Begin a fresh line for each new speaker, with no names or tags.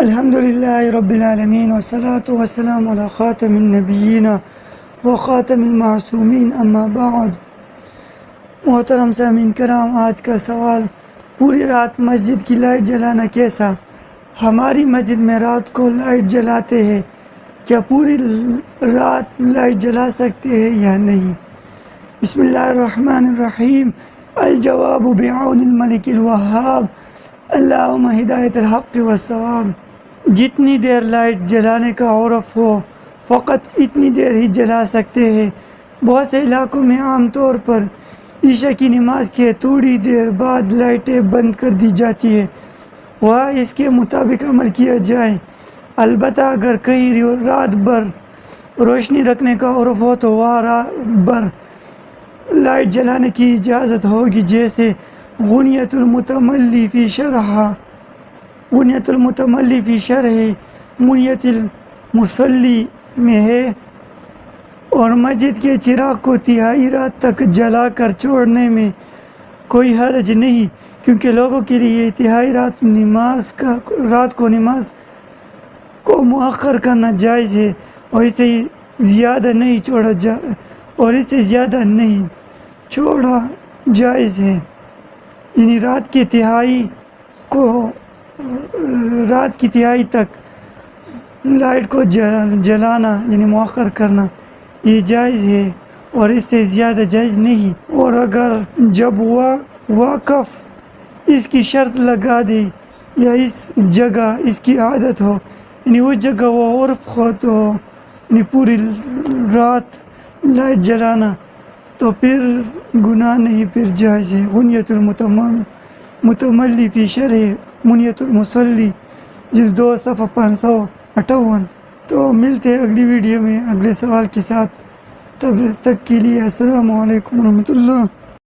الحمدللہ رب العالمین والصلاة والسلام علی خاتم النبیین و خاتم المعصومین اما بعد۔ محترم سامعین کرام، آج کا سوال: پوری رات مسجد کی لائٹ جلانا کیسا؟ ہماری مسجد میں رات کو لائٹ جلاتے ہیں، کیا پوری رات لائٹ جلا سکتے ہیں یا نہیں؟ بسم اللہ الرحمن الرحیم۔ الجواب بعون الملک الوہاب، اللہم ہدایت الحق والصواب۔ جتنی دیر لائٹ جلانے کا عرف ہو فقط اتنی دیر ہی جلا سکتے ہیں۔ بہت سے علاقوں میں عام طور پر عشاء کی نماز کے تھوڑی دیر بعد لائٹیں بند کر دی جاتی ہیں، وہاں اس کے مطابق عمل کیا جائے۔ البتہ اگر کہیں رات بھر روشنی رکھنے کا عرف ہو تو وہاں رات بھر لائٹ جلانے کی اجازت ہوگی، جیسے غنیۃ المتملی فی شرح منیت المصلی میں ہے، اور مسجد کے چراغ کو تہائی رات تک جلا کر چھوڑنے میں کوئی حرج نہیں، کیونکہ لوگوں کے لیے تہائی رات کو نماز کو مؤخر کرنا جائز ہے، اور اس سے زیادہ نہیں چھوڑا جائز ہے۔ یعنی رات کی تہائی تک لائٹ کو جلانا یعنی مؤخر کرنا یہ جائز ہے، اور اس سے زیادہ جائز نہیں۔ اور اگر جب واقف اس کی شرط لگا دے یا اس جگہ اس کی عادت ہو، یعنی اس جگہ وہ عرف خود ہو، یعنی پوری رات لائٹ جلانا، تو پھر گناہ نہیں، پھر جائز ہے۔ غنیۃ المتملی فی شرح منیت المصلی، جلد 2 صفحہ 558۔ تو ملتے ہیں اگلی ویڈیو میں اگلے سوال کے ساتھ، تب تک کے لیے السلام علیکم ورحمۃ اللہ۔